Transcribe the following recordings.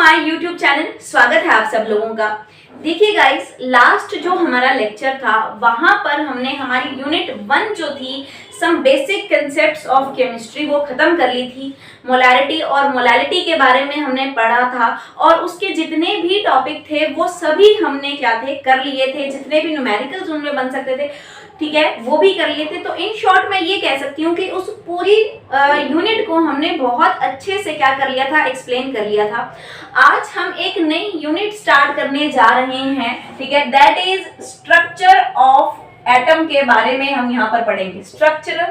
My YouTube channel. स्वागत है आप सब लोगों का। देखिए गाइस, लास्ट जो हमारा लेक्चर था वहां पर हमने हमारी यूनिट 1 जो थी some basic concepts of chemistry वो खत्म कर ली थी। मोलैरिटी और मोलैलिटी के बारे में हमने पढ़ा था और उसके जितने भी टॉपिक थे वो सभी हमने क्या थे कर लिए थे। जितने भी न्यूमेरिकल्स उनमें बन सकते थे, ठीक है, वो भी कर लिए थे। तो इन शॉर्ट मैं ये कह सकती हूँ कि उस पूरी यूनिट को हमने बहुत अच्छे से क्या कर लिया था, एक्सप्लेन कर लिया था। आज हम एक नई यूनिट स्टार्ट करने जा रहे हैं, ठीक है, that is structure of atom के बारे में हम यहाँ पर पढ़ेंगे। स्ट्रक्चर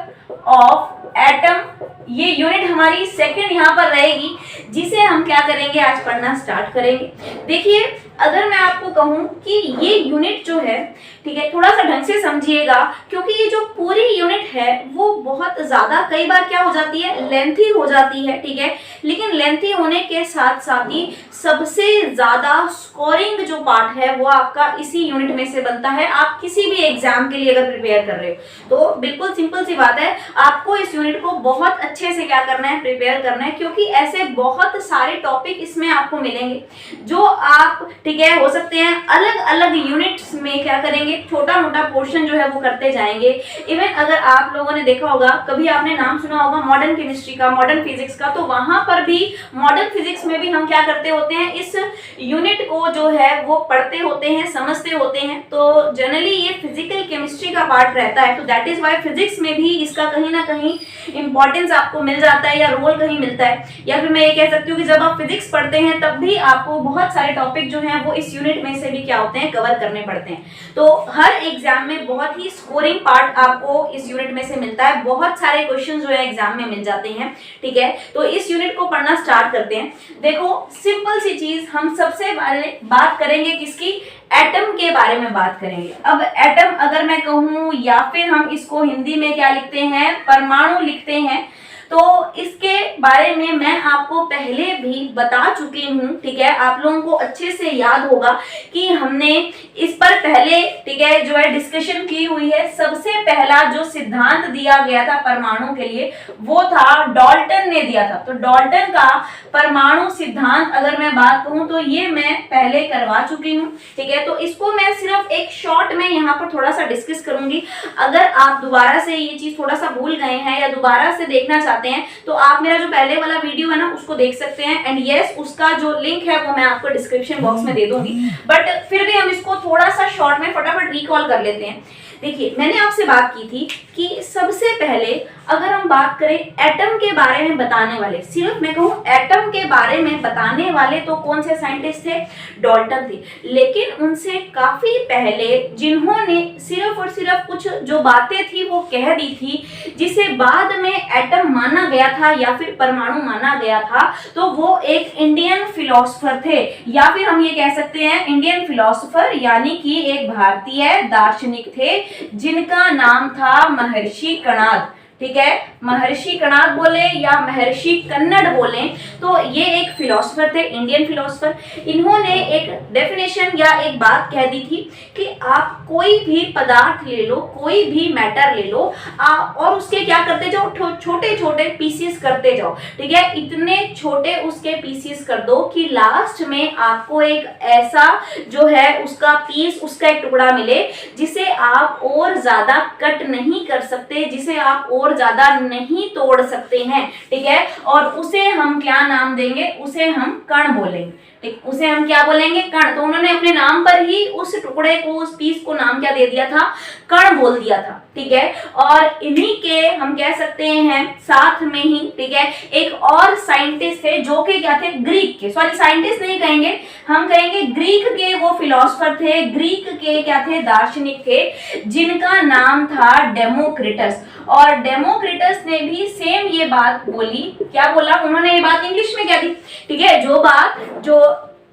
ऑफ एटम, ये यूनिट हमारी सेकंड यहाँ पर रहेगी, जिसे हम क्या करेंगे, आज पढ़ना स्टार्ट करेंगे। देखिए, अगर मैं आपको कहूँ कि ये यूनिट जो है, ठीक है, थोड़ा सा ढंग से समझिएगा, क्योंकि ये जो पूरी यूनिट है वो बहुत ज्यादा कई बार क्या हो जाती है, लेंथी हो जाती है, ठीक है। लेकिन लेंथी होने के साथ साथ ही सबसे ज्यादा स्कोरिंग जो पार्ट है वो आपका इसी यूनिट में से बनता है। आप किसी भी एग्जाम के लिए अगर प्रिपेयर कर रहे हो तो बिल्कुल सिंपल सी बात है, आपको इस यूनिट को बहुत अच्छे से क्या करना है, प्रिपेयर करना है, क्योंकि ऐसे बहुत सारे टॉपिक इसमें आपको मिलेंगे जो आप, ठीक है, हो सकते हैं अलग अलग यूनिट्स में क्या करेंगे, छोटा मोटा पोर्शन जो है वो करते जाएंगे। इवन अगर आप लोगों ने देखा होगा, कभी आपने नाम सुना होगा मॉडर्न केमिस्ट्री का, मॉडर्न फिजिक्स का, तो वहां पर भी मॉडर्न फिजिक्स में भी हम क्या करते होते हैं, इस यूनिट को जो है वो पढ़ते होते हैं, समझते होते हैं। तो जनरली ये फिजिकल केमिस्ट्री का पार्ट रहता है, तो दैट इज वाई फिजिक्स में भी इसका कहीं ना कहीं इंपॉर्टेंस आपको मिल जाता है या रोल कहीं मिलता है। या फिर मैं ये कह सकती हूँ कि जब आप फिजिक्स पढ़ते हैं तब भी आपको बहुत सारे टॉपिक जो हैं वो इस यूनिट में से भी क्या होते हैं, कवर करने पड़ते हैं। तो हर एग्जाम में बहुत ही स्कोरिंग पार्ट आपको इस यूनिट में से मिलता है, बहुत सारे क्वेश्चन जो है एग्जाम में मिल जाते हैं, ठीक है। तो इस यूनिट को पढ़ना स्टार्ट करते हैं। देखो, सिंपल सी चीज, हम सबसे पहले बात करेंगे किसकी, एटम के बारे में बात करेंगे। अब एटम अगर मैं कहूं, या फिर हम इसको हिंदी में क्या लिखते हैं, परमाणु लिखते हैं, तो इसके बारे में मैं आपको पहले भी बता चुकी हूँ, ठीक है। आप लोगों को अच्छे से याद होगा कि हमने इस पर पहले, ठीक है, जो है डिस्कशन की हुई है। सबसे पहला जो सिद्धांत दिया गया था परमाणु के लिए वो था, डाल्टन ने दिया था। तो डाल्टन का परमाणु सिद्धांत अगर मैं बात कहूँ तो ये मैं पहले करवा चुकी हूँ, ठीक है। तो इसको मैं सिर्फ एक शॉर्ट में यहाँ पर थोड़ा सा डिस्कस करूंगी। अगर आप दोबारा से ये चीज थोड़ा सा भूल गए हैं या दोबारा से देखना चाहते हैं तो आप मेरा जो पहले वाला वीडियो है ना उसको देख सकते हैं। एंड यस, उसका जो लिंक है वो मैं आपको डिस्क्रिप्शन बॉक्स में दे दूंगी। बट फिर भी हम इसको थोड़ा सा शॉर्ट में फटाफट रिकॉल कर लेते हैं। देखिए, मैंने आपसे बात की थी कि सबसे पहले अगर हम बात करें एटम के बारे में बताने वाले, सिर्फ मैं कहूँ एटम के बारे में बताने वाले, तो कौन से साइंटिस्ट थे, डाल्टन थे। लेकिन उनसे काफी पहले जिन्होंने सिर्फ और सिर्फ कुछ जो बातें थी वो कह दी थी, जिसे बाद में एटम माना गया था या फिर परमाणु माना गया था, तो वो एक इंडियन फिलोसोफर थे, या फिर हम ये कह सकते हैं इंडियन फिलोसोफर, यानी कि एक भारतीय दार्शनिक थे जिनका नाम था महर्षि कणाद, ठीक है। महर्षि कणाद बोले या महर्षि कन्नड़ बोले, तो ये एक फिलोसोफर थे, इंडियन फिलोसोफर। इन्होंने एक डेफिनेशन या एक बात कह दी थी कि आप कोई भी पदार्थ ले लो, कोई भी मैटर ले लो, और उसके क्या करते जाओ, छोटे छोटे पीसेस करते जाओ, ठीक है। इतने छोटे उसके पीसेस कर दो कि लास्ट में आपको एक ऐसा जो है उसका पीस, उसका एक टुकड़ा मिले जिसे आप और ज्यादा कट नहीं कर सकते, जिसे आप और ज्यादा नहीं तोड़ सकते हैं, ठीक है। और उसे हम क्या नाम देंगे, उसे हम कण बोलेंगे, ठीक, उसे हम क्या बोलेंगे, कण। तो उन्होंने अपने नाम पर ही उस टुकड़े को, उस पीस को नाम क्या दे दिया था, कण बोल दिया था, ठीक है। और इन्हीं के हम कह सकते हैं साथ में ही, ठीक है, एक और साइंटिस्ट थे जो कि क्या थे, ग्रीक के, सॉरी साइंटिस्ट नहीं कहेंगे, हम कहेंगे ग्रीक के वो फिलोसोफर थे, ग्रीक के क्या थे, दार्शनिक थे, जिनका नाम था डेमोक्रिटस। और डेमोक्रिटस ने भी सेम ये बात बोली, क्या बोला उन्होंने, ये बात इंग्लिश में क्या दी, ठीक है, जो बात जो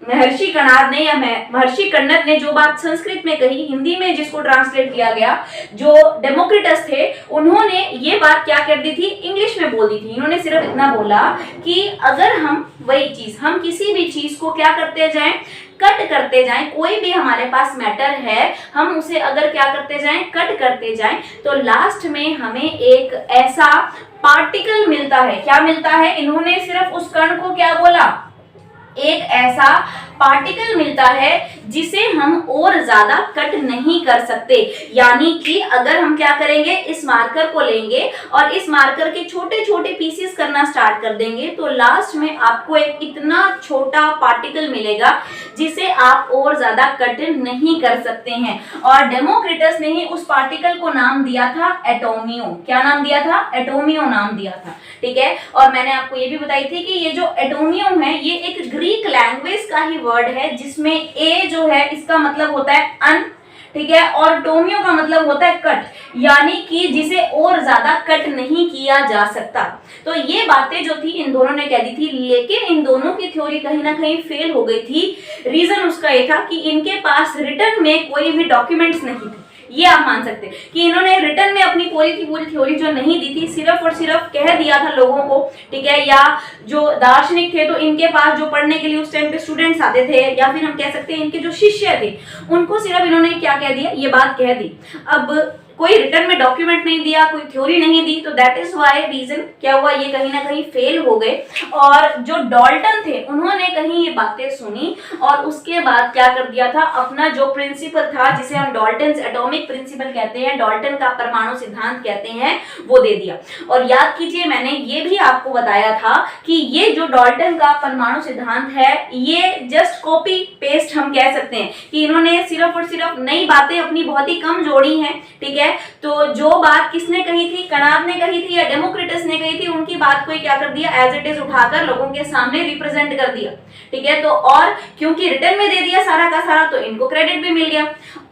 महर्षि कणाद ने या महर्षि कन्नड़ ने जो बात संस्कृत में कही, हिंदी में जिसको ट्रांसलेट किया गया, जो डेमोक्रिटस थे, उन्होंने ये बात क्या कर दी थी, इंग्लिश में बोल दी थी। इन्होंने सिर्फ इतना बोला कि अगर हम वही चीज, हम किसी भी चीज को क्या करते जाएं, कट करते जाएं, कोई भी हमारे पास मैटर है, हम उसे अगर क्या करते जाएं, कट करते जाएं, तो लास्ट में हमें एक ऐसा पार्टिकल मिलता है। क्या मिलता है, इन्होंने सिर्फ उस कण को क्या बोला, एक ऐसा पार्टिकल मिलता है जिसे हम और ज्यादा कट नहीं कर सकते। यानी कि अगर हम क्या करेंगे, इस मार्कर को लेंगे और इस मार्कर के छोटे छोटे पीसेस करना स्टार्ट कर देंगे तो लास्ट में आपको एक इतना छोटा पार्टिकल मिलेगा जिसे आप और ज्यादा कट नहीं कर सकते हैं। और डेमोक्रिटस ने ही उस पार्टिकल को नाम दिया था एटोमियो। क्या नाम दिया था? एटोमियो नाम दिया था। ठीक है, और मैंने आपको ये भी बताई थी कि ये जो एटोमियो है ये एक ग्रीक लैंग्वेज का ही वर्ड है जिसमें ए जो है इसका मतलब होता है अन, ठीक है, और टोमियो का मतलब होता है कट, यानी कि जिसे और ज्यादा कट नहीं किया जा सकता। तो ये बातें जो थी इन दोनों ने कह दी थी, लेकिन इन दोनों की थ्योरी कहीं ना कहीं फेल हो गई थी। रीजन उसका ये था कि इनके पास रिटर्न में कोई भी डॉक्यूमेंट्स नहीं थे। ये आप मान सकते हैं कि इन्होंने रिटर्न में अपनी पूरी की पूरी थ्योरी जो नहीं दी थी, सिर्फ और सिर्फ कह दिया था लोगों को, ठीक है, या जो दार्शनिक थे तो इनके पास जो पढ़ने के लिए उस टाइम पे स्टूडेंट्स आते थे या फिर हम कह सकते हैं इनके जो शिष्य थे उनको सिर्फ इन्होंने क्या कह दिया, ये बात कह दी। अब कोई रिटर्न में डॉक्यूमेंट नहीं दिया, कोई थ्योरी नहीं दी, तो दैट इज व्हाई रीजन क्या हुआ, ये कहीं ना कहीं फेल हो गए। और जो डॉल्टन थे उन्होंने कहीं ये बातें सुनी और उसके बाद क्या कर दिया था, अपना जो प्रिंसिपल था जिसे हम डॉल्टन्स एटॉमिक प्रिंसिपल कहते हैं, डॉल्टन का परमाणु सिद्धांत कहते हैं, वो दे दिया। और याद कीजिए मैंने ये भी आपको बताया था कि ये जो डॉल्टन का परमाणु सिद्धांत है ये जस्ट कॉपी पेस्ट हम कह सकते हैं कि इन्होंने सिर्फ और सिर्फ नई बातें अपनी बहुत ही कम जोड़ी हैं। ठीक है, तो जो बात किसने कही थी, कणाद ने कही थी या डेमोक्रिटस ने कही थी, उनकी बात को क्या कर दिया, एज इट इज उठाकर लोगों के सामने रिप्रेजेंट कर दिया। ठीक है, तो और क्योंकि रिटर्न में दे दिया सारा का सारा तो इनको क्रेडिट भी मिल गया।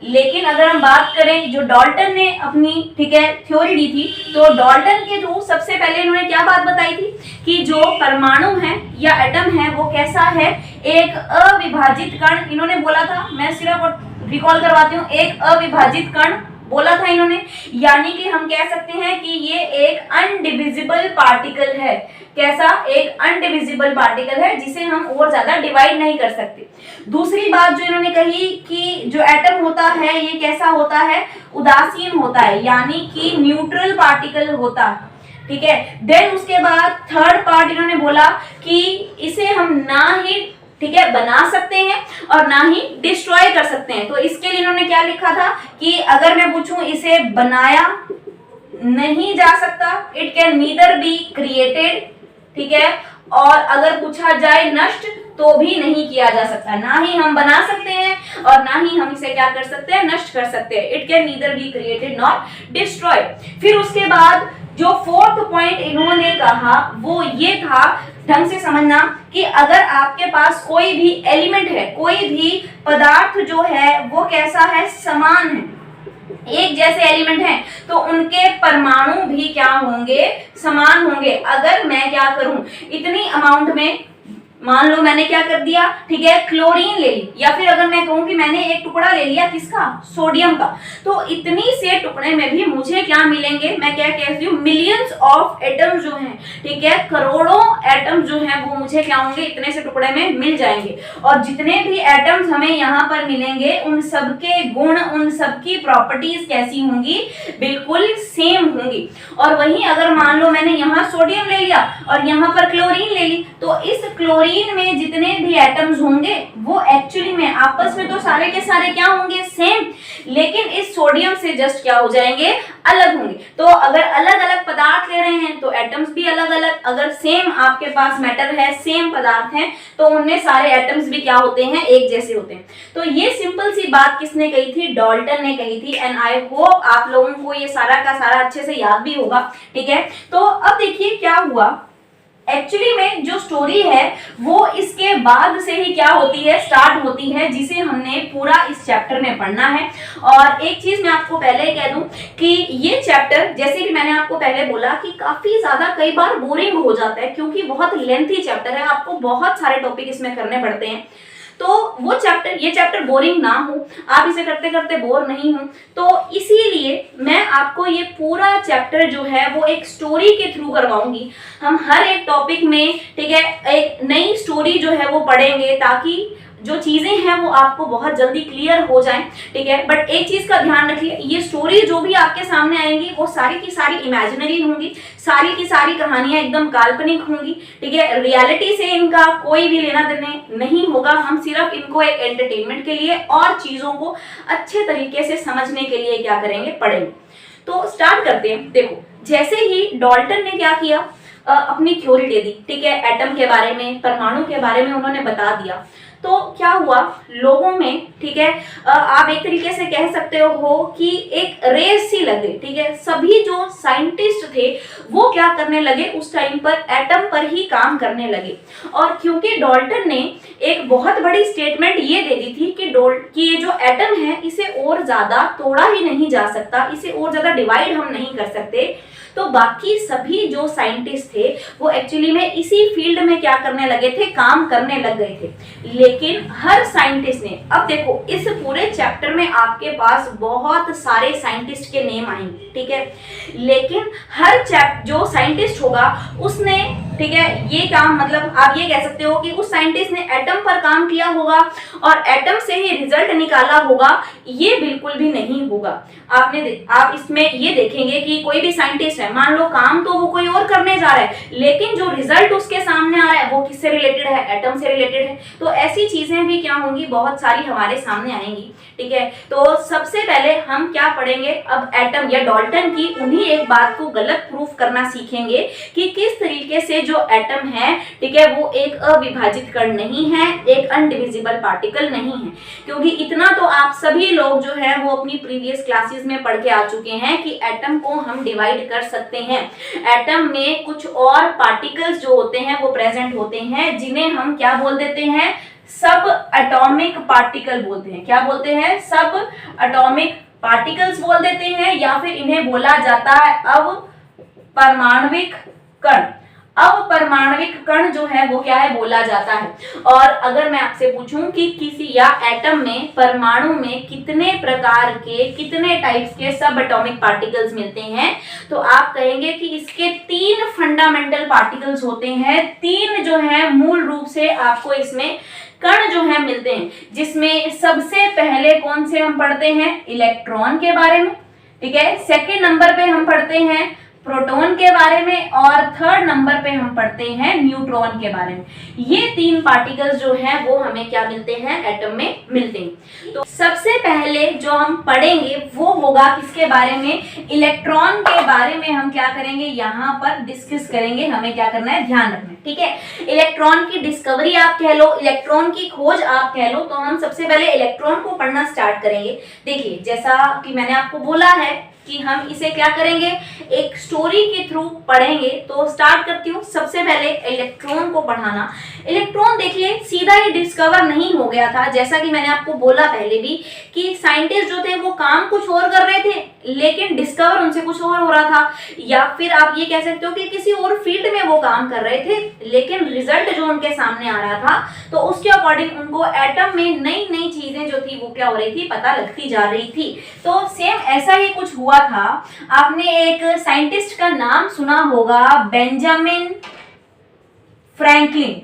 लेकिन अगर हम बात करें जो डॉल्टन ने अपनी, ठीक है, थ्योरी दी थी, तो डॉल्टन के थ्रू सबसे पहले इन्होंने क्या बात बताई थी कि जो परमाणु है या एटम है वो कैसा है, एक अविभाजित कण। इन्होंने बोला था, मैं सिर्फ रिकॉल करवाती हूँ, एक अविभाजित कण बोला था इन्होंने, यानी कि हम कह सकते हैं कि ये एक अनडिविजिबल पार्टिकल है। कैसा? एक अनडिविजिबल पार्टिकल है जिसे हम और ज्यादा डिवाइड नहीं कर सकते। दूसरी बात जो इन्होंने कही कि जो एटम होता है ये कैसा होता है, उदासीन होता है, यानी कि न्यूट्रल पार्टिकल होता है। ठीक है, देन उसके बाद थर्ड पार्ट इन्होंने बोला कि इसे हम ना ही, ठीक है, बना सकते हैं और ना ही डिस्ट्रॉय कर सकते हैं। तो इसके लिए इन्होंने क्या लिखा था कि अगर मैं पूछूं इसे बनाया नहीं जा सकता, it can neither be created, ठीक है, और अगर पूछा जाए नष्ट तो भी नहीं किया जा सकता। ना ही हम बना सकते हैं और ना ही हम इसे क्या कर सकते हैं, नष्ट कर सकते हैं। It can neither be created not destroy. फिर उसके बाद जो फोर्थ पॉइंट इन्होंने कहा वो ये था, ढंग से समझना, कि अगर आपके पास कोई भी एलिमेंट है, कोई भी पदार्थ जो है वो कैसा है, समान है, एक जैसे एलिमेंट हैं, तो उनके परमाणु भी क्या होंगे, समान होंगे। अगर मैं क्या करूं, इतनी अमाउंट में मान लो मैंने क्या कर दिया, ठीक है, क्लोरीन ले ली, या फिर अगर मैं कहूं कि मैंने एक टुकड़ा ले लिया किसका, सोडियम का, तो इतनी से टुकड़े में भी मुझे क्या मिलेंगे, मैं क्या कहती हूँ, मिलियंस ऑफ एटम्स जो हैं, ठीक है, करोड़ों एटम्स जो हैं वो मुझे क्या होंगे, इतने से टुकड़े में मिल जाएंगे। और जितने भी एटम्स हमें यहाँ पर मिलेंगे उन सबके गुण, उन सबकी प्रॉपर्टीज कैसी होंगी, बिल्कुल सेम होंगी। और वहीं अगर मान लो मैंने यहाँ सोडियम ले लिया और यहाँ पर क्लोरीन ले ली, तो इस क्लोरीन में जितने भी एटम्स होंगे वो एक्चुअली में आपस में तो सारे के सारे क्या होंगे, सेम, लेकिन इस सोडियम से जस्ट क्या हो जाएंगे, अलग होंगे। तो अगर अलग अलग पदार्थ ले रहे हैं तो एटम्स भी अलग अलग, अगर सेम आपके पास मैटर है, सेम पदार्थ है, तो उनमें सारे एटम्स भी क्या होते हैं, एक जैसे होते हैं। तो ये सिंपल सी बात किसने कही थी, डॉल्टन ने कही थी। एंड आई होप आप लोगों को ये सारा का सारा अच्छे से याद भी होगा। ठीक है, तो अब देखिए क्या हुआ, एक्चुअली में जो स्टोरी है वो इसके बाद से ही क्या होती है, स्टार्ट होती है, जिसे हमने पूरा इस चैप्टर में पढ़ना है। और एक चीज मैं आपको पहले कह दूं कि ये चैप्टर, जैसे कि मैंने आपको पहले बोला, कि काफी ज्यादा कई बार बोरिंग हो जाता है क्योंकि बहुत लेंथी चैप्टर है, आपको बहुत सारे टॉपिक इसमें करने पड़ते हैं। तो वो चैप्टर, ये चैप्टर बोरिंग ना हो, आप इसे करते करते बोर नहीं हो, तो इसीलिए मैं आपको ये पूरा चैप्टर जो है वो एक स्टोरी के थ्रू करवाऊंगी। हम हर एक टॉपिक में, ठीक है, एक नई स्टोरी जो है वो पढ़ेंगे, ताकि जो चीजें हैं वो आपको बहुत जल्दी क्लियर हो जाएं, ठीक है। बट एक चीज का ध्यान रखिए, ये स्टोरी जो भी आपके सामने आएंगी वो सारी की सारी इमेजिनरी होंगी, सारी की सारी कहानियां एकदम काल्पनिक होंगी, ठीक है। रियलिटी से इनका कोई भी लेना देना नहीं होगा। हम सिर्फ इनको एक एंटरटेनमेंट के लिए और चीजों को अच्छे तरीके से समझने के लिए क्या करेंगे, पढ़ेंगे। तो स्टार्ट करते हैं। देखो, जैसे ही डाल्टन ने क्या किया, अपनी थ्योरी दे दी, ठीक है, एटम के बारे में, परमाणु के बारे में उन्होंने बता दिया। तो क्या हुआ लोगों में, ठीक है, आप एक तरीके से कह सकते हो कि एक रेस सी लग गई, ठीक है। सभी जो साइंटिस्ट थे वो क्या करने लगे, उस टाइम पर एटम पर ही काम करने लगे। और क्योंकि डाल्टन ने एक बहुत बड़ी स्टेटमेंट ये दे दी थी कि ये जो एटम है इसे और ज्यादा तोड़ा ही नहीं जा सकता, इसे और ज्यादा डिवाइड हम नहीं कर सकते, तो बाकी सभी जो साइंटिस्ट थे वो एक्चुअली में इसी फील्ड में क्या करने लगे थे, काम करने लग गए थे। लेकिन हर साइंटिस्ट ने, अब देखो इस पूरे चैप्टर में आपके पास बहुत सारे साइंटिस्ट के नेम आएंगे, ठीक है, लेकिन हर जो साइंटिस्ट होगा उसने, ठीक है, ये काम, मतलब आप ये कह सकते हो कि उस साइंटिस्ट ने एटम पर काम किया होगा और एटम से ही रिजल्ट निकाला होगा, ये बिल्कुल भी नहीं होगा। आप इसमें ये देखेंगे कि कोई भी साइंटिस्ट है, मान लो काम तो वो कोई और करने जा रहा है, लेकिन जो रिजल्ट उसके सामने आ रहा है वो किससे रिलेटेड है, एटम से रिलेटेड है। तो ऐसी चीजें भी क्या होंगी, बहुत सारी हमारे सामने आएंगी, ठीक है। तो सबसे पहले हम क्या पढ़ेंगे, अब एटम या डाल्टन की उन्हीं एक बात को गलत प्रूफ करना सीखेंगे कि किस तरीके से जो एटम है, ठीक है, वो एक अविभाजित कण नहीं है, एक अनडिविजिबल पार्टिकल नहीं है। क्योंकि इतना तो आप सभी लोग जो है वो अपनी प्रीवियस क्लासेस में पढ़ के आ चुके हैं कि एटम को हम डिवाइड कर सकते हैं। एटम में कुछ और पार्टिकल्स जो होते हैं वो प्रेजेंट होते हैं, जिन्हें हम क्या बोल देते हैं, सब एटॉमिक पार्टिकल बोलते हैं। क्या बोलते हैं, सब एटॉमिक पार्टिकल्स बोल देते हैं, या फिर इन्हें बोला जाता है अवपरमाण्विक कण। अवपरमाण्विक कण जो है वो क्या है, बोला जाता है। और अगर मैं आपसे पूछूं कि किसी या एटम में, परमाणु में कितने प्रकार के, कितने टाइप्स के सब एटॉमिक पार्टिकल्स मिलते हैं, तो आप कहेंगे कि इसके 3 फंडामेंटल पार्टिकल्स होते हैं। 3 जो है मूल रूप से आपको इसमें कण जो है मिलते हैं, जिसमें सबसे पहले कौन से हम पढ़ते हैं, इलेक्ट्रॉन के बारे में, ठीक है। सेकंड नंबर पे हम पढ़ते हैं प्रोटॉन के बारे में, और थर्ड नंबर पे हम पढ़ते हैं न्यूट्रॉन के बारे में। ये 3 पार्टिकल्स जो हैं वो हमें क्या मिलते हैं, एटम में मिलते हैं। तो सबसे पहले जो हम पढ़ेंगे वो होगा किसके बारे में, इलेक्ट्रॉन के बारे में हम क्या करेंगे, यहाँ पर डिस्कस करेंगे। हमें क्या करना है, ध्यान रखना है, ठीक है। इलेक्ट्रॉन की डिस्कवरी आप कह लो, इलेक्ट्रॉन की खोज आप कह लो, तो हम सबसे पहले इलेक्ट्रॉन को पढ़ना स्टार्ट करेंगे। देखिए, जैसा कि मैंने आपको बोला है कि हम इसे क्या करेंगे, एक स्टोरी के थ्रू पढ़ेंगे। तो स्टार्ट करती हूँ सबसे पहले इलेक्ट्रॉन को पढ़ाना। इलेक्ट्रॉन देखिए सीधा ही डिस्कवर नहीं हो गया था, जैसा कि मैंने आपको बोला पहले भी कि साइंटिस्ट जो थे वो काम कुछ और कर रहे थे, लेकिन डिस्कवर उनसे कुछ और हो रहा था। या फिर आप ये कह सकते हो कि किसी और फील्ड में वो काम कर रहे थे, लेकिन रिजल्ट जो उनके सामने आ रहा था, तो उसके अकॉर्डिंग उनको एटम में नई नई चीजें जो थी वो क्या हो रही थी, पता लगती जा रही थी। तो सेम ऐसा ही कुछ हुआ था। आपने एक साइंटिस्ट का नाम सुना होगा, बेंजामिन फ्रैंकलिन,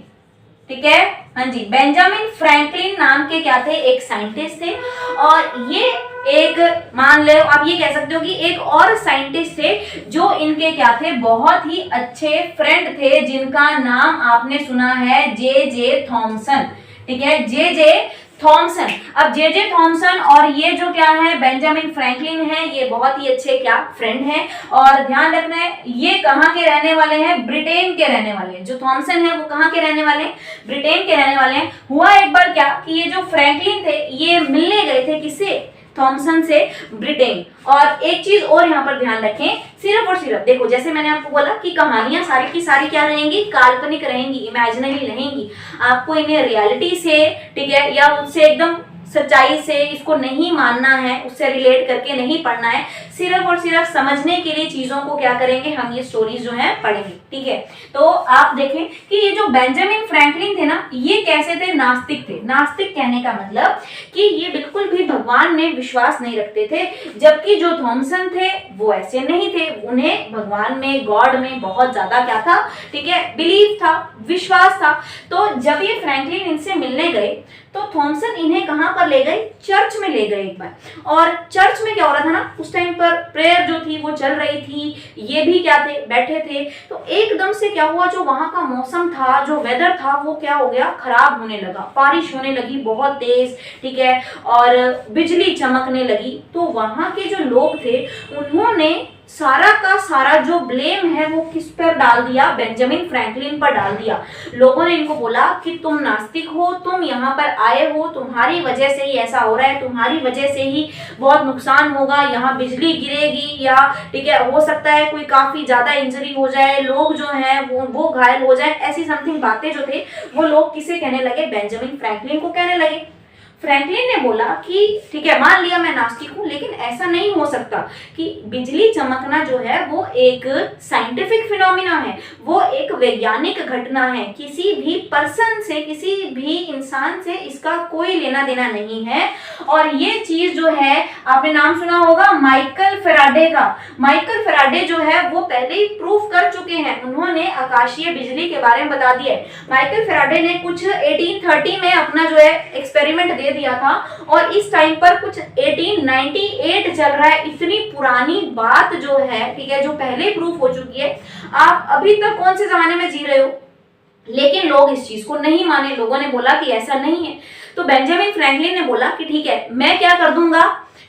ठीक है, हाँ जी, बेंजामिन फ्रैंकलिन नाम के क्या थे, एक साइंटिस्ट थे। और ये एक, मान लो आप ये कह सकते हो कि एक और साइंटिस्ट थे जो इनके क्या थे, बहुत ही अच्छे फ्रेंड थे, जिनका नाम आपने सुना है जे थॉमसन, ठीक है, जे थॉमसन। अब जे थॉमसन और ये जो क्या है, बेंजामिन फ्रैंकलिन है, ये बहुत ही अच्छे क्या फ्रेंड हैं। और ध्यान रखना है, ये कहाँ के रहने वाले हैं, ब्रिटेन के रहने वाले हैं। जो थॉमसन है वो कहाँ के रहने वाले हैं, ब्रिटेन के रहने वाले हैं। हुआ एक बार क्या कि ये जो फ्रैंकलिन थे ये मिलने गए थे किससे, थॉमसन से, ब्रिटेन। और एक चीज और यहाँ पर ध्यान रखें, सिर्फ और सिर्फ देखो, जैसे मैंने आपको बोला कि कहानियां सारी की सारी क्या रहेंगी, काल्पनिक रहेंगी, इमेजिनरी रहेंगी। आपको इन्हें रियलिटी से, ठीक है, या उससे एकदम सच्चाई से इसको नहीं मानना है, उससे रिलेट करके नहीं पढ़ना है। सिर्फ और सिर्फ समझने के लिए चीजों को क्या करेंगे, हम ये स्टोरीज जो है पढ़ेंगे, ठीक है। तो आप देखें कि ये जो बेंजामिन फ्रैंकलिन थे ना, ये कैसे थे, नास्तिक थे। नास्तिक कहने का मतलब कि ये बिल्कुल भी भगवान में विश्वास नहीं रखते थे, जबकि जो थॉमसन थे वो ऐसे नहीं थे, उन्हें भगवान में, गॉड में बहुत ज्यादा क्या था, ठीक है, बिलीव था, विश्वास था। तो जब ये फ्रैंकलिन इनसे मिलने गए तो थॉमसन इन्हें कहां पर ले गए, चर्च में ले गए एक बार। और चर्च में क्या हो रहा था ना, उस टाइम पर प्रेयर जो थी वो चल रही थी, ये भी क्या थे, बैठे थे। तो एकदम से क्या हुआ, जो वहां का मौसम था, जो वेदर था, वो क्या हो गया, खराब होने लगा, बारिश होने लगी बहुत तेज, ठीक है, और बिजली चमकने लगी। तो वहां के जो लोग थे उन्होंने सारा का सारा जो ब्लेम है वो किस पर डाल दिया, बेंजामिन फ्रैंकलिन पर डाल दिया। लोगों ने इनको बोला कि तुम नास्तिक हो, तुम यहाँ पर आए हो, तुम्हारी वजह से ही ऐसा हो रहा है, तुम्हारी वजह से ही बहुत नुकसान होगा, यहाँ बिजली गिरेगी, या ठीक है हो सकता है कोई काफी ज्यादा इंजरी हो जाए, लोग जो हैं वो घायल हो जाए, ऐसी समथिंग बातें जो थे वो लोग किसे कहने लगे, बेंजामिन फ्रैंकलिन को कहने लगे। फ्रैंकलिन ने बोला कि ठीक है, मान लिया मैं नास्तिक हूं, लेकिन ऐसा नहीं हो सकता कि बिजली चमकना जो है वो एक साइंटिफिक फिनोमिना है, वो एक वैज्ञानिक घटना है, किसी भी पर्सन से, किसी भी इंसान से इसका कोई लेना देना नहीं है। और ये चीज जो है, आपने नाम सुना होगा माइकल फेराडे का। माइकल फेराडे जो है वो पहले ही प्रूफ कर चुके हैं, उन्होंने आकाशीय बिजली के बारे में बता दिया है। माइकल फेराडे ने कुछ 1830 में अपना जो है एक्सपेरिमेंट दे दिया था, और इस टाइम पर कुछ 1898 चल रहा है। इतनी पुरानी बात जो है, ठीक है, जो पहले प्रूफ हो चुकी है, आप अभी तक कौन से जमाने में जी रहे हो, लेकिन लोग इस चीज को नहीं माने। लोगों ने बोला कि ऐसा नहीं है। तो बेंजामिन फ्रैंकलिन ने बोला कि ठीक है, मैं क्या कर दूंगा,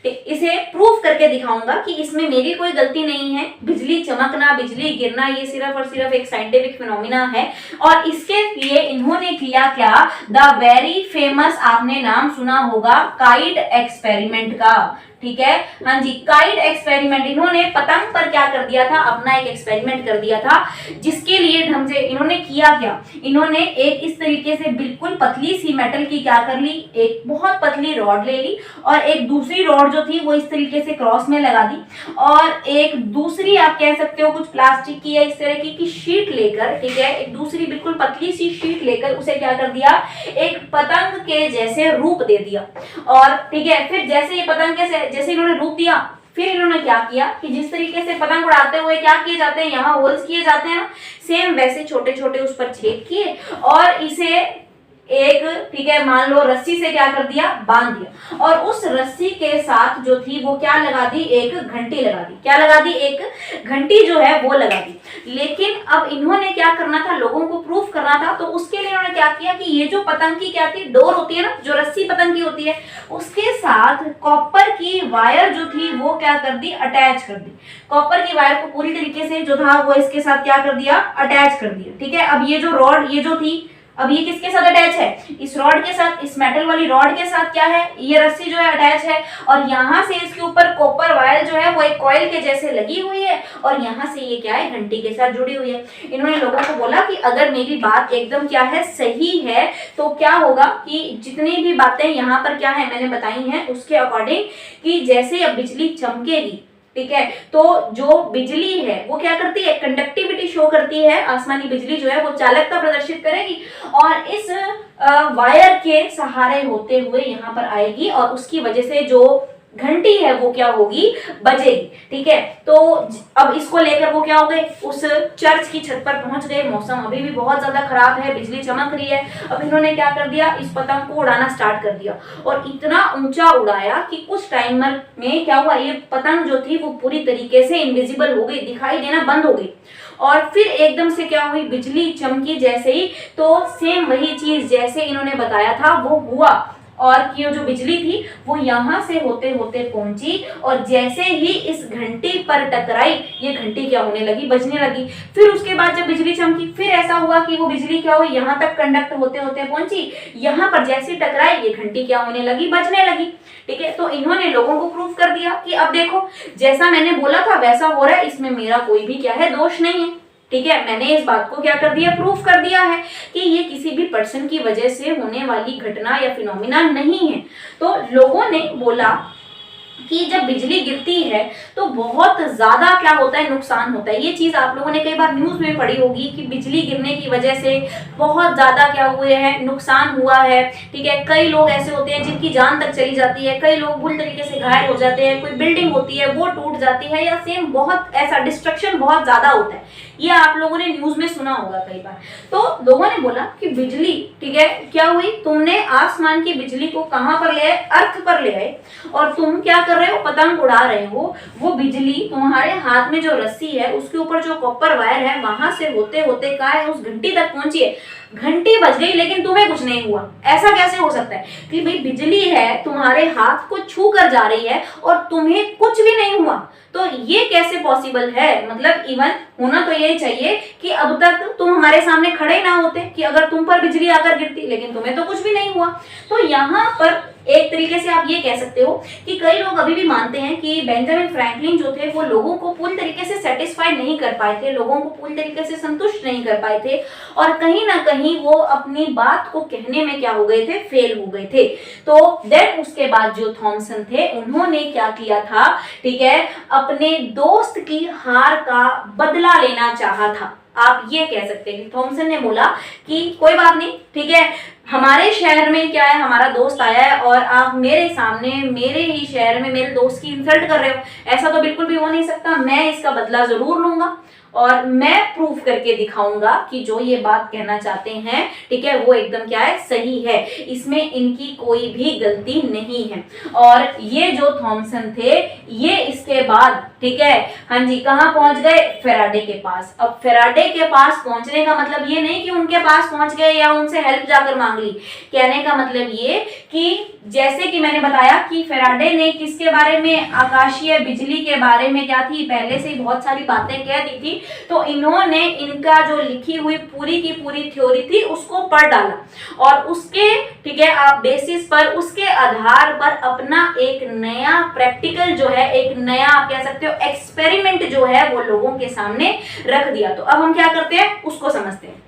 इसे प्रूफ करके दिखाऊंगा कि इसमें मेरी कोई गलती नहीं है, बिजली चमकना, बिजली गिरना ये सिर्फ और सिर्फ एक साइंटिफिक फिनोमिना है। और इसके लिए इन्होंने किया क्या, द वेरी फेमस, आपने नाम सुना होगा काइट एक्सपेरिमेंट का, ठीक है, हाँ जी, काइट एक्सपेरिमेंट। इन्होंने पतंग पर क्या कर दिया था, अपना एक एक्सपेरिमेंट कर दिया था, जिसके लिए ढंग से इन्होंने किया क्या, इन्होंने एक इस तरीके से बिल्कुल पतली सी मेटल की क्या कर ली, एक बहुत पतली रॉड ले ली, और एक दूसरी रॉड जो थी वो इस तरीके से क्रॉस में लगा दी, और एक दूसरी आप कह सकते हो कुछ प्लास्टिक की या इस तरह की शीट लेकर, ठीक है, एक दूसरी बिल्कुल पतली सी शीट लेकर उसे क्या कर दिया, एक पतंग के जैसे रूप दे दिया। और ठीक है, फिर जैसे ये पतंग के जैसे इन्होंने रूप दिया, फिर इन्होंने क्या किया कि जिस तरीके से पतंग उड़ाते हुए क्या किए जाते हैं, यहाँ होल्स किए जाते हैं, सेम वैसे छोटे छोटे उस पर छेद किए, और इसे एक, ठीक है, मान लो रस्सी से क्या कर दिया, बांध दिया, और उस रस्सी के साथ जो थी वो क्या लगा दी, एक घंटी लगा दी। क्या लगा दी, एक घंटी जो है वो लगा दी। लेकिन अब इन्होंने क्या करना था, लोगों को प्रूफ करना था, तो उसके लिए इन्होंने क्या किया कि ये जो पतंग की क्या थी, डोर होती है ना, जो रस्सी पतंग की होती है, उसके साथ कॉपर की वायर जो थी वो क्या कर दी, अटैच कर दी। कॉपर की वायर को पूरी तरीके से जो था वो इसके साथ क्या कर दिया, अटैच कर दिया, ठीक है। अब ये जो रॉड, ये जो थी, अब ये किसके साथ अटैच है, इस रॉड के साथ, इस मेटल वाली रॉड के साथ क्या है, ये रस्सी जो है अटैच है, और यहाँ से इसके ऊपर कॉपर वायर जो है वो एक कॉइल के जैसे लगी हुई है, और यहाँ से ये क्या है, घंटी के साथ जुड़ी हुई है। इन्होंने लोगों को बोला कि अगर मेरी बात एकदम क्या है, सही है, तो क्या होगा कि जितनी भी बातें यहाँ पर क्या है मैंने बताई हैं, उसके अकॉर्डिंग कि जैसे अब बिजली चमकेगी, ठीक है, तो जो बिजली है वो क्या करती है, कंडक्टिविटी शो करती है, आसमानी बिजली जो है वो चालकता प्रदर्शित करेगी, और इस वायर के सहारे होते हुए यहाँ पर आएगी, और उसकी वजह से जो घंटी है वो क्या होगी, बजेगी, ठीक है। तो अब इसको लेकर वो क्या हो गए, उस चर्च की छत पर पहुंच गए। मौसम अभी भी बहुत ज्यादा खराब है, बिजली चमक रही है। अब इन्होंने क्या कर दिया, इस पतंग को उड़ाना स्टार्ट कर दिया, और इतना ऊंचा उड़ाया कि कुछ टाइम में क्या हुआ, ये पतंग जो थी वो पूरी तरीके से इनविजिबल हो गई, दिखाई देना बंद हो गई। और फिर एकदम से क्या हुई, बिजली चमकी जैसे ही, तो सेम वही चीज जैसे इन्होंने बताया था वो हुआ, और कि जो बिजली थी वो यहाँ से होते होते पहुंची, और जैसे ही इस घंटी पर टकराई, ये घंटी क्या होने लगी, बजने लगी। फिर उसके बाद जब बिजली चमकी, फिर ऐसा हुआ कि वो बिजली क्या हुई, यहाँ तक कंडक्ट होते होते पहुंची, यहाँ पर जैसे टकराई, ये घंटी क्या होने लगी, बजने लगी, ठीक है। तो इन्होंने लोगों को प्रूफ कर दिया कि अब देखो, जैसा मैंने बोला था वैसा हो रहा है, इसमें मेरा कोई भी क्या है, दोष नहीं है, ठीक है। मैंने इस बात को क्या कर दिया, प्रूफ कर दिया है कि ये किसी भी पर्सन की वजह से होने वाली घटना या फिनोमिना नहीं है। तो लोगों ने बोला कि जब बिजली गिरती है तो बहुत ज्यादा क्या होता है, नुकसान होता है। ये चीज आप लोगों ने कई बार न्यूज में पढ़ी होगी कि बिजली गिरने की वजह से बहुत ज्यादा क्या हुए हैं, नुकसान हुआ है। ठीक है, कई लोग ऐसे होते हैं जिनकी जान तक चली जाती है, कई लोग बुरी तरीके से घायल हो जाते हैं, कोई बिल्डिंग होती है वो टूट जाती है, या सेम बहुत ऐसा डिस्ट्रक्शन बहुत ज्यादा होता है। ये आप लोगों ने न्यूज में सुना होगा कई बार। तो लोगों ने बोला कि बिजली, ठीक है, क्या हुई, तुमने आसमान की बिजली को कहां पर ले आए, अर्थ पर ले आए, और तुम क्या कर रहे हो, पतंग उड़ा रहे हो। वो बिजली तुम्हारे हाथ में जो रस्सी है उसके ऊपर जो कॉपर वायर है वहां से होते होते कहाँ है, उस घंटी तक पहुंची है। घंटी बज गई लेकिन तुम्हें कुछ नहीं हुआ। ऐसा कैसे हो सकता है कि भाई बिजली है, तुम्हारे हाथ को छू कर जा रही है और तुम्हें कुछ भी नहीं हुआ? तो ये कैसे पॉसिबल है? मतलब इवन होना तो यही चाहिए कि अब तक तुम हमारे सामने खड़े ही ना होते, कि अगर तुम पर बिजली आकर गिरती, लेकिन तुम्हें तो कुछ भी नहीं हुआ। तो यहाँ पर एक तरीके से आप ये कह सकते हो कि कई लोग अभी भी मानते हैं कि बेंजामिन फ्रैंकलिन जो थे वो लोगों को पूरी तरीके से सेटिस्फाई नहीं कर पाए थे, लोगों को पूरी तरीके से संतुष्ट नहीं कर पाए थे, और कहीं ना कहीं वो अपनी बात को कहने में क्या हो गए थे, फेल हो गए थे। तो देन उसके बाद जो थॉमसन थे उन्होंने क्या किया था, ठीक है, अपने दोस्त की हार का बदला लेना चाहा था। आप ये कह सकते हैं कि थॉमसन ने बोला कि कोई बात नहीं, ठीक है, हमारे शहर में क्या है, हमारा दोस्त आया है और आप मेरे सामने मेरे ही शहर में मेरे दोस्त की इंसल्ट कर रहे हो, ऐसा तो बिल्कुल भी हो नहीं सकता। मैं इसका बदला जरूर लूंगा और मैं प्रूफ करके दिखाऊंगा कि जो ये बात कहना चाहते हैं, ठीक है, वो एकदम क्या है, सही है, इसमें इनकी कोई भी गलती नहीं है। और ये जो थॉमसन थे ये इसके बाद, ठीक है, हाँ जी, कहाँ पहुंच गए, फेराडे के पास। अब फेराडे के पास पहुंचने का मतलब ये नहीं कि उनके पास पहुंच गए या उनसे हेल्प जाकर मांग ली। कहने का मतलब ये कि जैसे कि मैंने बताया कि फेराडे ने किसके बारे में, आकाशीय बिजली के बारे में क्या थी, पहले से ही बहुत सारी बातें कह दी थी। तो इन्होंने इनका जो लिखी हुई पूरी की पूरी थ्योरी थी उसको पढ़ डाला और उसके, ठीक है, आप बेसिस पर, उसके आधार पर अपना एक नया प्रैक्टिकल जो है, एक नया आप कह सकते हो एक्सपेरिमेंट जो है वो लोगों के सामने रख दिया। तो अब हम क्या करते हैं उसको समझते हैं।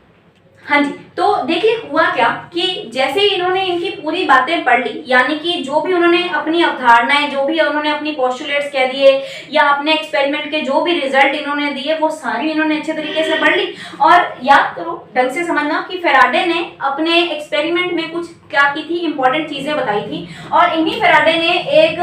हाँ जी, तो देखिए हुआ क्या कि जैसे ही इन्होंने इनकी पूरी बातें पढ़ ली, यानी कि जो भी उन्होंने अपनी अवधारणाएं, जो भी उन्होंने अपनी पोस्टुलेट्स कह दिए या अपने एक्सपेरिमेंट के जो भी रिजल्ट इन्होंने दिए वो सारी इन्होंने अच्छे तरीके से पढ़ ली। और याद करो, ढंग से समझना कि फेराडे ने अपने एक्सपेरिमेंट में कुछ क्या की थी, इंपॉर्टेंट चीजें बताई थी। और इन्हीं फेराडे ने एक,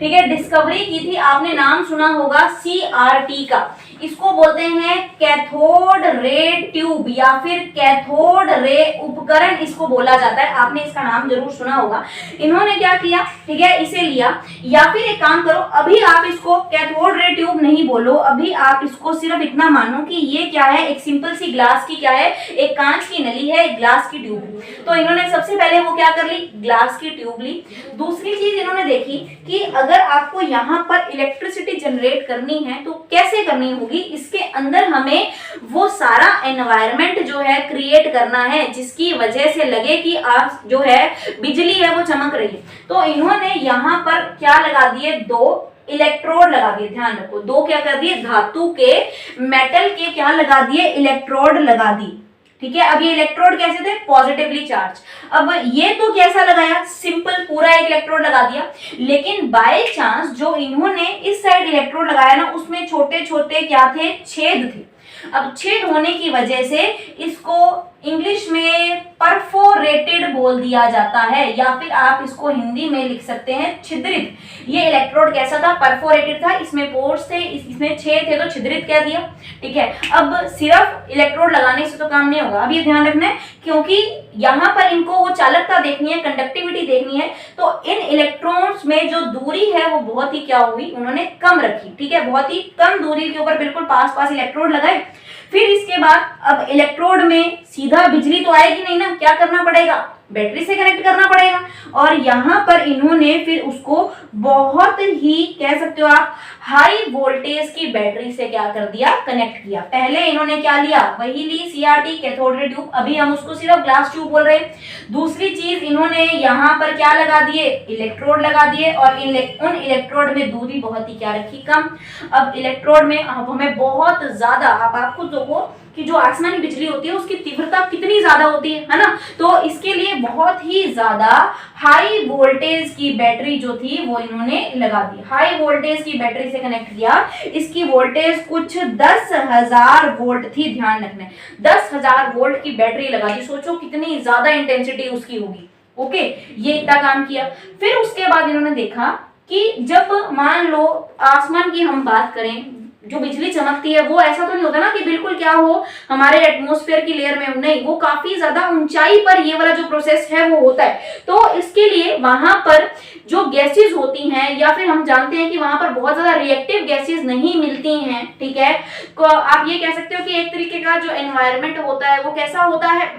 ठीक है, डिस्कवरी की थी, आपने नाम सुना होगा CRT का। इसको बोलते हैं कैथोड रे ट्यूब या फिर कैथोड रे उपकरण इसको बोला जाता है, आपने इसका नाम जरूर सुना होगा। इन्होंने क्या किया, ठीक है, इसे लिया, या फिर एक काम करो, अभी आप इसको कैथोड रे ट्यूब नहीं बोलो, अभी आप इसको सिर्फ इतना मानो कि ये क्या है, एक सिंपल सी ग्लास की क्या है, एक कांच की नली है, एक ग्लास की ट्यूब है। तो इन्होंने सबसे पहले वो क्या कर ली, ग्लास की ट्यूब ली। दूसरी चीज इन्होंने देखी कि अगर आपको यहाँ पर इलेक्ट्रिसिटी जनरेट करनी है तो कैसे करनी होगी, इसके अंदर हमें वो सारा एनवायरनमेंट जो है क्रिएट करना है जिसकी वजह से लगे कि आप जो है बिजली है वो चमक रही है। तो इन्होंने यहाँ पर क्या लगा दिए, 2 इलेक्ट्रोड लगा दिए, ध्यान रखो, 2 क्या कर दिए, धातु के, मेटल के क्या लगा दिए, इलेक्ट्रोड लगा दी। ठीक है, अब ये इलेक्ट्रोड कैसे थे, पॉजिटिवली चार्ज। अब ये तो कैसा लगाया, सिंपल पूरा एक इलेक्ट्रोड लगा दिया, लेकिन बाय चांस जो इन्होंने इस साइड इलेक्ट्रोड लगाया ना उसमें छोटे छोटे क्या थे, छेद थे। अब छेद होने की वजह से इसको इंग्लिश में परफोरेटेड बोल दिया जाता है, या फिर आप इसको हिंदी में लिख सकते हैं छिद्रित। ये इलेक्ट्रोड कैसा था, परफोरेटेड था, इसमें पोर्स थे, इसमें छेद थे, तो छिद्रित कह दिया। ठीक है, अब सिर्फ इलेक्ट्रोड लगाने से तो काम नहीं होगा, अब ये ध्यान रखना है क्योंकि यहाँ पर इनको वो चालकता देखनी है, कंडक्टिविटी देखनी है। तो इन इलेक्ट्रॉन्स में जो दूरी है वो बहुत ही क्या हुई, उन्होंने कम रखी। ठीक है, बहुत ही कम दूरी के ऊपर बिल्कुल पास पास इलेक्ट्रोड लगाए। फिर इसके बाद अब इलेक्ट्रोड में सीधा बिजली तो आएगी नहीं ना, क्या करना पड़ेगा, बैटरी से कनेक्ट करना पड़ेगा। और यहाँ पर इन्होंने फिर उसको बहुत ही कह सकते हो आप हाई वोल्टेज की बैटरी से क्या कर दिया, कनेक्ट किया। पहले इन्होंने क्या लिया, वही ली CRT कैथोड रे ट्यूब, अभी हम उसको सिर्फ ग्लास ट्यूब बोल रहे हैं। दूसरी चीज इन्होंने यहाँ पर क्या लगा दिए, इलेक्ट्रोड लगा दिए, और उन इलेक्ट्रोड में दूरी बहुत ही क्या रखी, कम। अब इलेक्ट्रोड में अब हमें बहुत ज्यादा, आप खुद देखो कि जो आसमानी बिजली होती है उसकी तीव्रता कितनी ज्यादा होती है ना। तो इसके लिए बहुत ही ज्यादा हाई वोल्टेज की बैटरी जो थी वो इन्होंने लगा दी, हाई वोल्टेज की बैटरी से कनेक्ट किया। इसकी वोल्टेज कुछ 10,000 वोल्ट थी, ध्यान रखना, 10,000 वोल्ट की बैटरी लगा दी। सोचो कितनी ज्यादा इंटेंसिटी उसकी होगी। ओके, ये इतना काम किया। फिर उसके बाद इन्होंने देखा कि जब मान लो आसमान की हम बात करें, जो बिजली चमकती है वो ऐसा तो नहीं होता ना कि बिल्कुल क्या हो हमारे एटमॉस्फेयर की लेयर में, नहीं, वो काफी ज्यादा ऊंचाई पर ये वाला जो प्रोसेस है वो होता है। तो इसके लिए वहां पर जो गैसेस होती हैं, या फिर हम जानते हैं कि वहां पर बहुत ज्यादा रिएक्टिव गैसेस नहीं मिलती हैं, ठीक है। तो आप ये कह सकते हो कि एक तरीके का जो एनवायरनमेंट होता है वो कैसा होता है,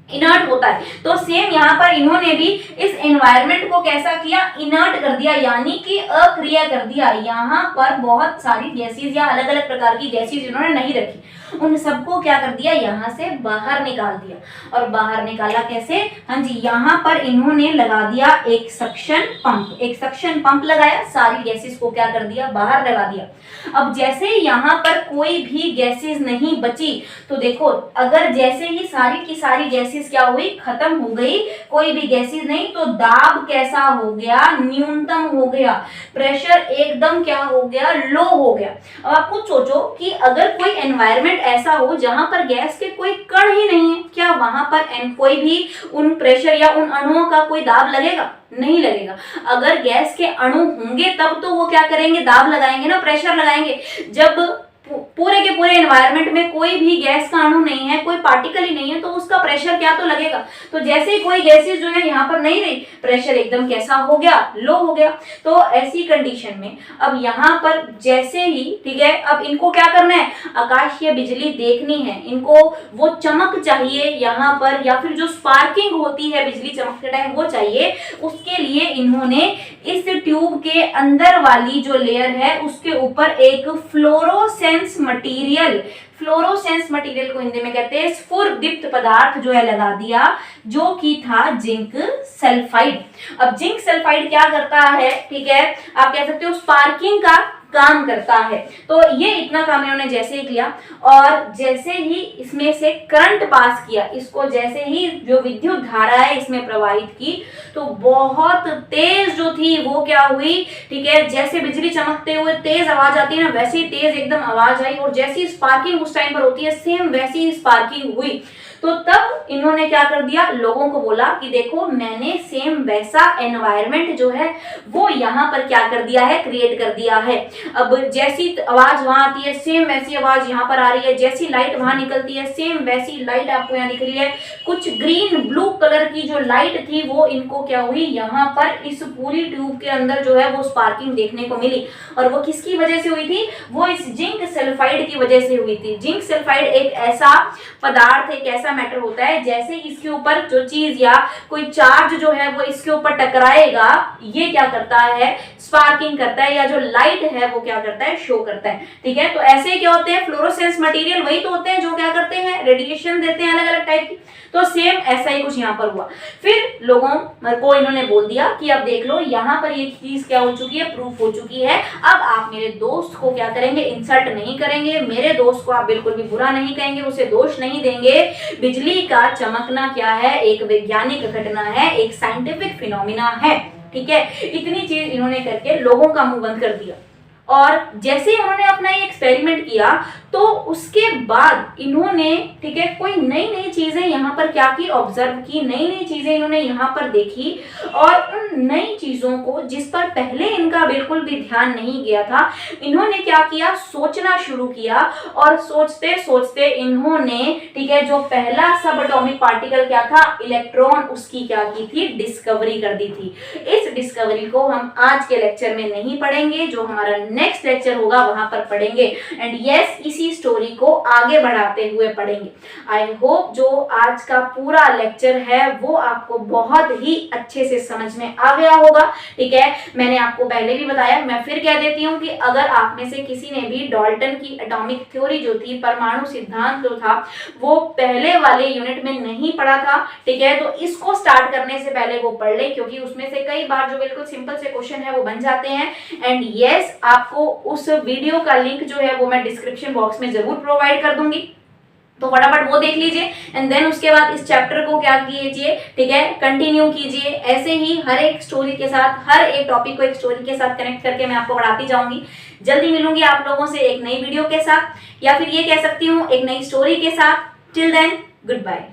इनर्ट होता है। तो सेम यहाँ पर इन्होंने भी इस एनवायरनमेंट को कैसा किया, इनर्ट कर दिया, यानी कि अक्रिय कर दिया। यहाँ पर बहुत सारी गैसेस या अलग अलग प्रकार की गैसेस इन्होंने नहीं रखी, उन सबको क्या कर दिया, यहाँ से बाहर निकाल दिया। और बाहर निकाला कैसे, हाँ जी, यहाँ पर इन्होंने लगा दिया एक सक्शन पंप, एक सक्शन पंप लगाया, सारी गैसेस को क्या कर दिया, बाहर लगा दिया। अब जैसे यहाँ पर कोई भी गैसेस नहीं बची, तो देखो अगर जैसे ही सारी की सारी गैसेस क्या हुई, खत्म हो गई, कोई भी गैसेस नहीं, तो दाब कैसा हो गया, न्यूनतम हो गया, प्रेशर एकदम क्या हो गया, लो हो गया। अब आप खुद सोचो कि अगर कोई एनवायरनमेंट ऐसा हो जहां पर गैस के कोई कण ही नहीं है, क्या वहां पर कोई भी उन प्रेशर या उन अणुओं का कोई दाब लगेगा, नहीं लगेगा। अगर गैस के अणु होंगे तब तो वो क्या करेंगे, दाब लगाएंगे ना, प्रेशर लगाएंगे। जब पूरे के पूरे एनवायरनमेंट में कोई भी गैस का अणु नहीं है, कोई पार्टिकल ही नहीं है, तो उसका प्रेशर क्या तो लगेगा। तो जैसे ही कोई गैसेस जो है यहाँ पर नहीं रही, प्रेशर एकदम कैसा हो गया, लो हो गया। तो ऐसी कंडीशन में अब यहाँ पर जैसे ही, ठीक है, अब इनको क्या करना है, आकाशीय बिजली देखनी है, इनको वो चमक चाहिए यहाँ पर, या फिर जो स्पार्किंग होती है बिजली चमकते टाइम वो चाहिए। उसके लिए इन्होंने इस ट्यूब के अंदर वाली जो लेयर है उसके ऊपर एक फ्लोरोसेंस मटेरियल, फ्लोरोसेंस मटेरियल को हिंदी में कहते हैं स्फुरदीप्त पदार्थ जो है लगा दिया, जो कि था जिंक सल्फाइड। अब जिंक सल्फाइड क्या करता है, ठीक है, आप कह सकते हो स्पार्किंग का काम करता है। तो ये इतना काम इन्होंने जैसे ही किया, और जैसे ही इसमें से करंट पास किया, इसको जैसे ही जो विद्युत धारा है इसमें प्रवाहित की, तो बहुत तेज जो थी वो क्या हुई, ठीक है, जैसे बिजली चमकते हुए तेज आवाज आती है ना, वैसे ही तेज एकदम आवाज आई, और जैसी स्पार्किंग उस टाइम पर होती है सेम वैसी ही स्पार्किंग हुई। तो तब इन्होंने क्या कर दिया, लोगों को बोला कि देखो मैंने सेम वैसा एनवायरनमेंट जो है वो यहाँ पर क्या कर दिया है, क्रिएट कर दिया है। अब जैसी आवाज वहां आती है सेम वैसी आवाज यहाँ पर आ रही है, जैसी लाइट वहां निकलती है सेम वैसी लाइट आपको यहाँ दिख रही है। कुछ ग्रीन ब्लू कलर की जो लाइट थी वो इनको क्या हुई, यहाँ पर इस पूरी ट्यूब के अंदर जो है वो स्पार्किंग देखने को मिली। और वो किसकी वजह से हुई थी, वो इस जिंक सल्फाइड की वजह से हुई थी। जिंक सल्फाइड एक ऐसा पदार्थ, एक ऐसा मैटर होता है, जैसे इसके ऊपर जो चीज या कोई चार्ज जो है वो इसके ऊपर टकराएगा, ये क्या करता है, स्पार्किंग करता है, या जो लाइट है वो क्या करता है, शो करता है। ठीक है, तो ऐसे क्या होते हैं, फ्लोरोसेंस मटेरियल वही तो होते हैं जो क्या करते हैं, रेडिएशन देते हैं अलग अलग टाइप की। तो सेम ऐसा ही कुछ यहाँ पर हुआ। फिर लोगों को इन्होंने बोल दिया कि अब देख लो यहाँ पर ये चीज क्या हो चुकी है, प्रूफ हो चुकी है। अब आप मेरे दोस्त को क्या करेंगे, इंसल्ट नहीं करेंगे, मेरे दोस्त को आप बिल्कुल भी बुरा नहीं कहेंगे, उसे दोष नहीं देंगे। बिजली का चमकना क्या है, एक वैज्ञानिक घटना है, एक साइंटिफिक फिनोमिना है। ठीक है, इतनी चीज इन्होंने करके लोगों का मुंह बंद कर दिया। और जैसे ही उन्होंने अपना ये एक्सपेरिमेंट किया, तो उसके बाद इन्होंने, ठीक है, कोई नई नई चीजें यहाँ पर क्या की, ऑब्जर्व की, नई नई चीजें इन्होंने यहाँ पर देखी। और उन नई चीजों को जिस पर पहले इनका बिल्कुल भी ध्यान नहीं गया था, इन्होंने क्या किया, सोचना शुरू किया। और सोचते सोचते इन्होंने, ठीक है, जो पहला सब एटॉमिक पार्टिकल क्या था, इलेक्ट्रॉन, उसकी क्या की थी, डिस्कवरी कर दी थी। इस डिस्कवरी को हम आज के लेक्चर में नहीं पढ़ेंगे, जो हमारा नेक्स्ट लेक्चर होगा वहां पर पढ़ेंगे। एंड यस, इसी स्टोरी को आगे बढ़ाते हुए पढ़ेंगे। आई होप जो आज का पूरा लेक्चर है वो आपको बहुत ही अच्छे से समझ में आ गया होगा। ठीक है, मैंने आपको पहले भी बताया, मैं फिर कह देती हूँ कि अगर आप में से किसी ने भी डाल्टन की एटॉमिक थ्योरी जो थी, परमाणु सिद्धांत जो था, वो पहले वाले यूनिट में नहीं पढ़ा था, ठीक है, तो इसको स्टार्ट करने से पहले वो पढ़ ले, क्योंकि उसमें से कई बार जो बिल्कुल सिंपल से क्वेश्चन है वो बन जाते हैं। एंड यस, आपको उस वीडियो का लिंक जो है वो मैं डिस्क्रिप्शन बॉक्स में जरूर प्रोवाइड कर दूंगी। तो फटाफट वो देख लीजिए एंड देन उसके बाद इस चैप्टर को क्या कीजिए, ठीक है, कंटिन्यू कीजिए। ऐसे ही हर एक स्टोरी के साथ, हर एक टॉपिक को एक स्टोरी के साथ कनेक्ट करके मैं आपको पढ़ाती जाऊंगी। जल्दी मिलूंगी आप लोगों से एक नई वीडियो के साथ, या फिर ये कह सकती हूँ एक नई स्टोरी के साथ। Till then, good bye.